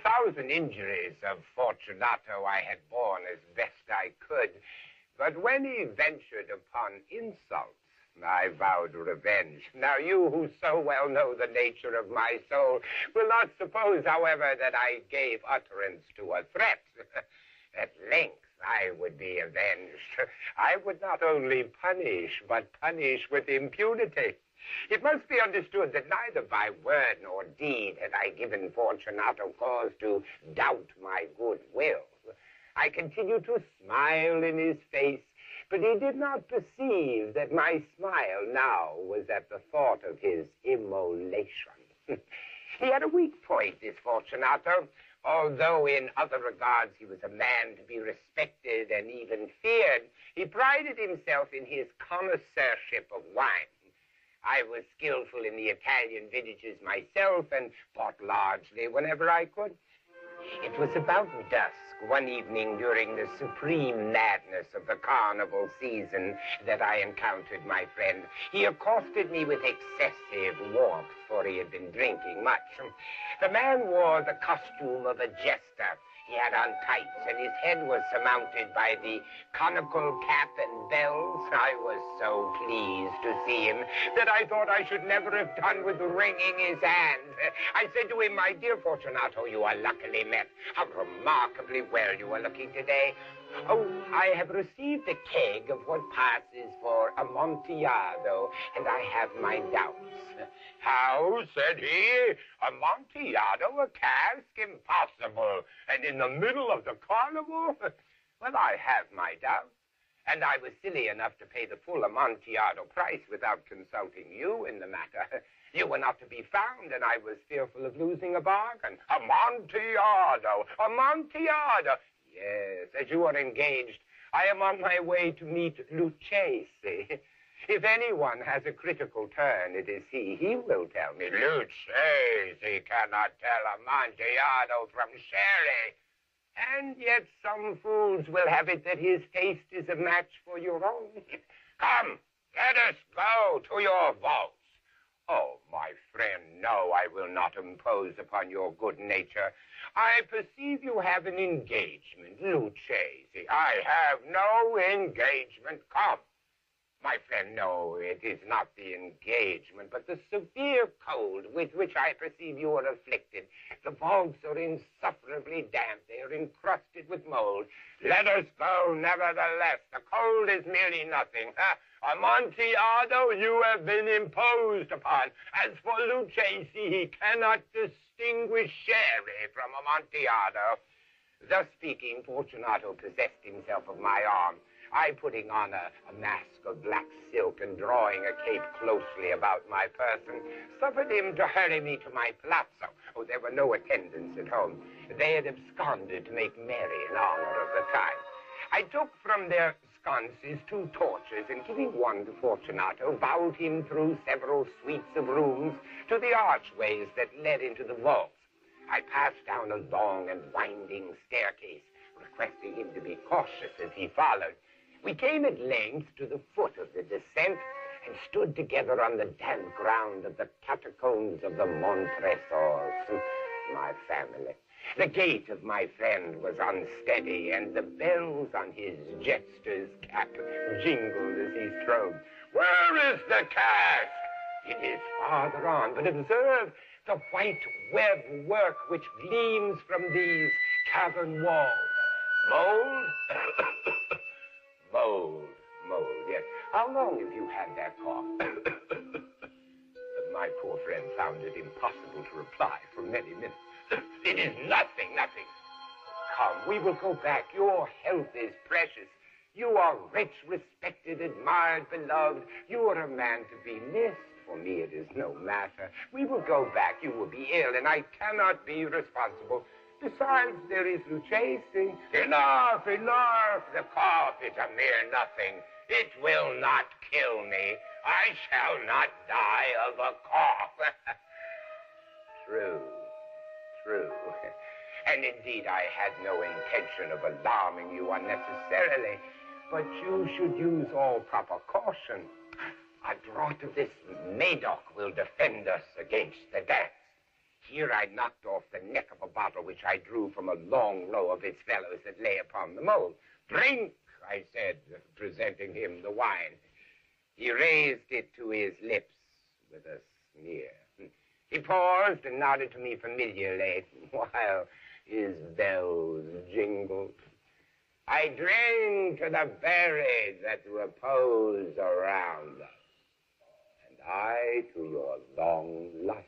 1,000 injuries of Fortunato I had borne as best I could, but when he ventured upon insults, I vowed revenge. Now, you who so well know the nature of my soul will not suppose, however, that I gave utterance to a threat. At length, I would be avenged. I would not only punish, but punish with impunity. It must be understood that neither by word nor deed had I given Fortunato cause to doubt my good will. I continued to smile in his face, but he did not perceive that my smile now was at the thought of his immolation. He had a weak point, this Fortunato. Although in other regards he was a man to be respected and even feared, he prided himself in his connoisseurship of wine. I was skillful in the Italian vintages myself and bought largely whenever I could. It was about dusk one evening during the supreme madness of the carnival season that I encountered my friend. He accosted me with excessive warmth, for he had been drinking much. The man wore the costume of a jester. He had on tights, and his head was surmounted by the conical cap and bells. I was so pleased to see him that I thought I should never have done with wringing his hand. I said to him, "My dear Fortunato, you are luckily met. How remarkably well you are looking today. Oh, I have received a keg of what passes for Amontillado, and I have my doubts." "How?" said he. "Amontillado, a cask? Impossible. And in the middle of the carnival?" "Well, I have my doubts. And I was silly enough to pay the full Amontillado price without consulting you in the matter. You were not to be found, and I was fearful of losing a bargain." "Amontillado! Amontillado!" "Yes, as you are engaged, I am on my way to meet Lucchesi. If anyone has a critical turn, it is he. He will tell me." "Lucchesi cannot tell Amontillado from sherry. And yet some fools will have it that his taste is a match for your own. Come, let us go to your vaults." "Oh, my friend, no, I will not impose upon your good nature. I perceive you have an engagement, Lucchesi." "I have no engagement. Come." "My friend, no, it is not the engagement, but the severe cold with which I perceive you are afflicted. The vaults are insufferably damp. They are encrusted with mold." "Let us go, nevertheless. The cold is merely nothing. Amontillado, you have been imposed upon. As for Lucchesi, he cannot distinguish sherry from Amontillado." Thus speaking, Fortunato possessed himself of my arm. I, putting on a mask of black silk and drawing a cape closely about my person, suffered him to hurry me to my palazzo. Oh, there were no attendants at home. They had absconded to make merry in honor of the time. I took from their sconces 2 torches, and giving one to Fortunato, bowed him through several suites of rooms to the archways that led into the vaults. I passed down a long and winding staircase, requesting him to be cautious as he followed. We came at length to the foot of the descent and stood together on the damp ground of the catacombs of the Montresors, my family. The gait of my friend was unsteady, and the bells on his jester's cap jingled as he strode. "Where is the cask?" "It is farther on, but observe the white web work which gleams from these cavern walls." "Mold?" Mold, yes. How long have you had that cough?" My poor friend found it impossible to reply for many minutes. "It is nothing. Come, we will go back. Your health is precious. You are rich, respected, admired, beloved. You are a man to be missed. For me, it is no matter. We will go back. You will be ill, and I cannot be responsible. Besides, there is Lucchesi." Enough. The cough is a mere nothing. It will not kill me. I shall not die of a cough." True. And indeed, I had no intention of alarming you unnecessarily, but you should use all proper caution. A draught of this Medoc will defend us against the dance. Here I knocked off the neck of a bottle which I drew from a long row of its fellows that lay upon the mold. "Drink," I said, presenting him the wine. He raised it to his lips with a sneer. He paused and nodded to me familiarly while his bells jingled. "I drink to the buried that repose around us, and I to your long life."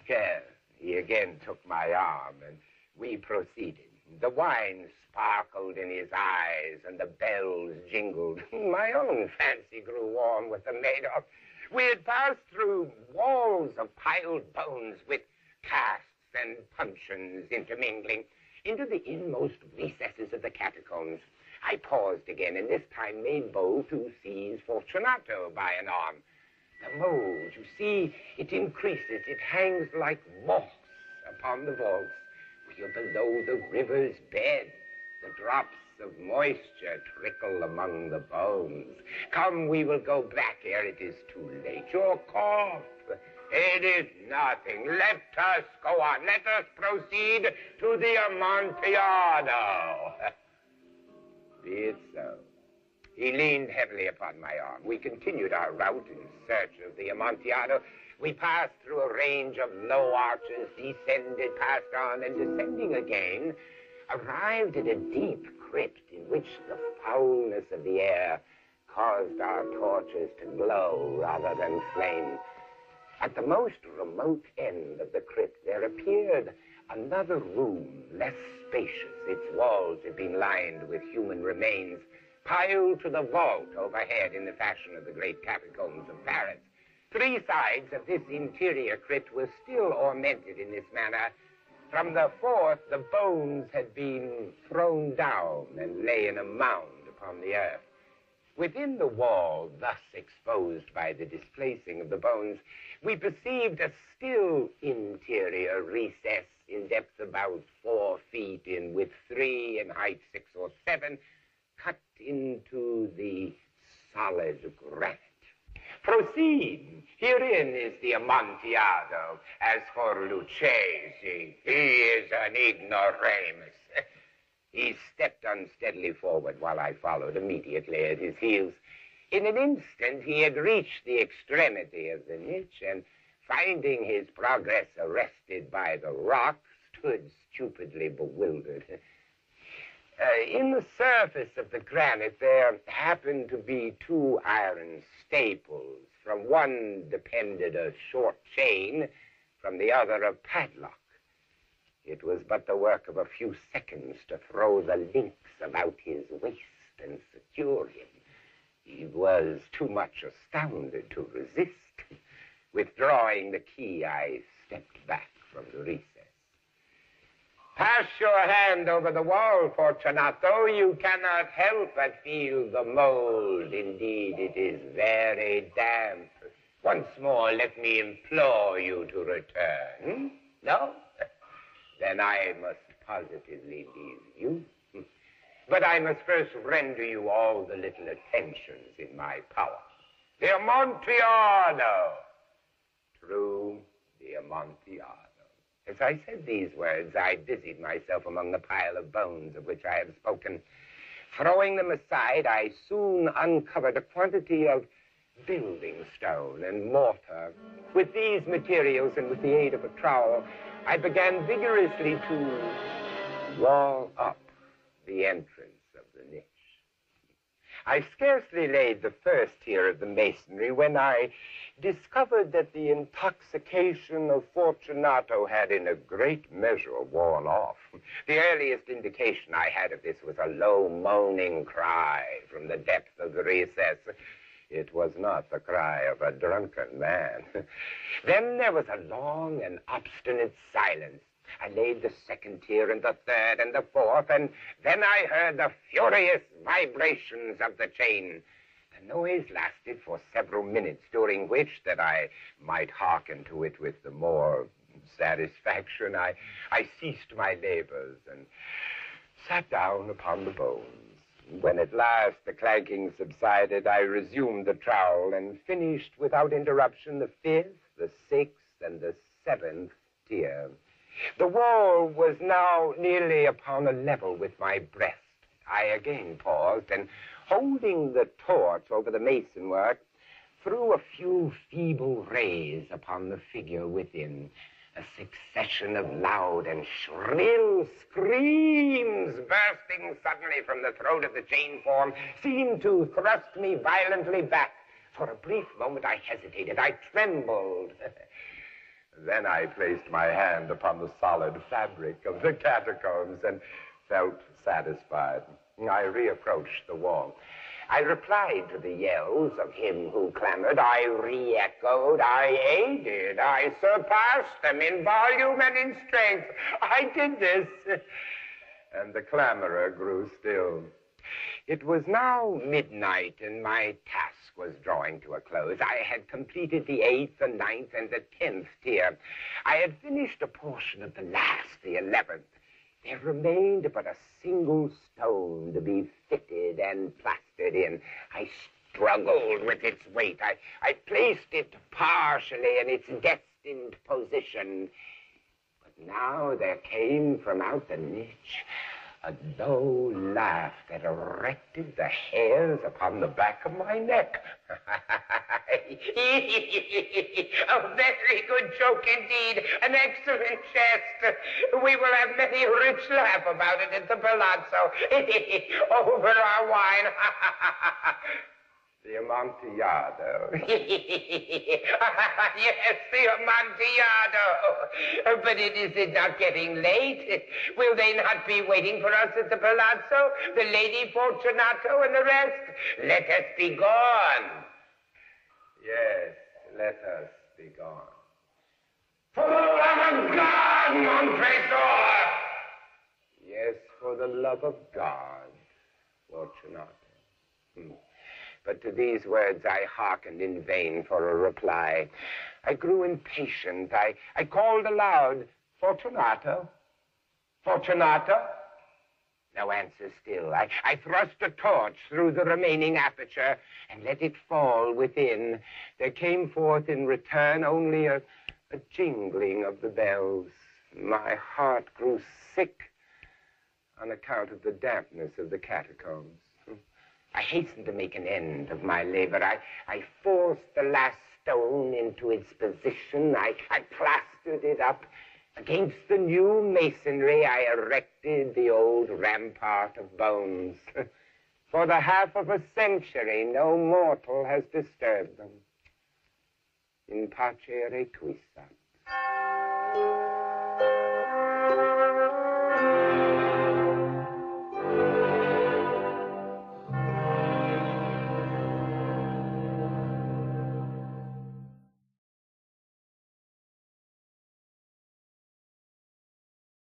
Here, he again took my arm, and we proceeded. The wine sparkled in his eyes, and the bells jingled. My own fancy grew warm with the maid-off. We had passed through walls of piled bones with casks and puncheons intermingling into the inmost recesses of the catacombs. I paused again, and this time made bold to seize Fortunato by an arm. The mold, you see, it increases. It hangs like moss upon the vaults. We are below the river's bed. The drops of moisture trickle among the bones. Come, we will go back ere it is too late. Your cough, it is nothing. Let us go on. Let us proceed to the Amontillado. Be it so. He leaned heavily upon my arm. We continued our route in search of the Amontillado. We passed through a range of low arches, descended, passed on, and descending again, arrived at a deep crypt in which the foulness of the air caused our torches to glow rather than flame. At the most remote end of the crypt, there appeared another room, less spacious. Its walls had been lined with human remains, piled to the vault overhead in the fashion of the great catacombs of Paris. Three sides of this interior crypt were still ornamented in this manner. From the fourth, the bones had been thrown down and lay in a mound upon the earth. Within the wall, thus exposed by the displacing of the bones, we perceived a still interior recess in depth about 4 feet, in width 3, in height 6 or 7, cut into the solid granite. Proceed. Herein is the Amontillado. As for Lucchesi, he is an ignoramus. He stepped unsteadily forward while I followed immediately at his heels. In an instant, he had reached the extremity of the niche, and finding his progress arrested by the rock, stood stupidly bewildered. In the surface of the granite, there happened to be 2 iron staples. From one depended a short chain, from the other a padlock. It was but the work of a few seconds to throw the links about his waist and secure him. He was too much astounded to resist. Withdrawing the key, I stepped back from the recess. Pass your hand over the wall, Fortunato. You cannot help but feel the mold. Indeed, it is very damp. Once more, let me implore you to return. No? Then I must positively leave you. But I must first render you all the little attentions in my power. The Amontillado. True, the Amontillado. As I said these words, I busied myself among the pile of bones of which I have spoken. Throwing them aside, I soon uncovered a quantity of building stone and mortar. With these materials and with the aid of a trowel, I began vigorously to wall up the entrance of the niche. I scarcely laid the first tier of the masonry when I discovered that the intoxication of Fortunato had in a great measure worn off. The earliest indication I had of this was a low moaning cry from the depth of the recess. It was not the cry of a drunken man. Then there was a long and obstinate silence. I laid the second tier and the third and the fourth, and then I heard the furious vibrations of the chain. The noise lasted for several minutes, during which, that I might hearken to it with the more satisfaction, I ceased my labors and sat down upon the bones. When at last the clanking subsided, I resumed the trowel and finished without interruption the 5th, the 6th, and the 7th tier. The wall was now nearly upon a level with my breast. I again paused, and holding the torch over the masonwork, threw a few feeble rays upon the figure within. A succession of loud and shrill screams bursting suddenly from the throat of the chain form seemed to thrust me violently back. For a brief moment I hesitated. I trembled. Then I placed my hand upon the solid fabric of the catacombs and felt satisfied. I reapproached the wall. I replied to the yells of him who clamored. I re-echoed. I aided. I surpassed them in volume and in strength. I did this. And the clamorer grew still. It was now midnight, and my task was drawing to a close. I had completed the 8th, the 9th, and the 10th tier. I had finished a portion of the last, the 11th. There remained but a single stone to be fitted and plastered in. I struggled with its weight. I placed it partially in its destined position. But now there came from out the niche a low laugh that erected the hairs upon the back of my neck. A very good joke indeed. An excellent jest. We will have many a rich laugh about it at the palazzo. Over our wine. The Amontillado. Yes, the Amontillado. But is it not getting late? Will they not be waiting for us at the palazzo? The Lady Fortunato and the rest? Let us be gone. Yes, let us be gone. For the love of God, Montresor! Yes, for the love of God, Fortunato. But to these words I hearkened in vain for a reply. I grew impatient. I called aloud, Fortunato? Fortunato? No answer still. I thrust a torch through the remaining aperture and let it fall within. There came forth in return only a jingling of the bells. My heart grew sick on account of the dampness of the catacombs. I hastened to make an end of my labor. I forced the last stone into its position. I plastered it up. Against the new masonry, I erected the old rampart of bones. For the half of a century, no mortal has disturbed them. In pace requiescat.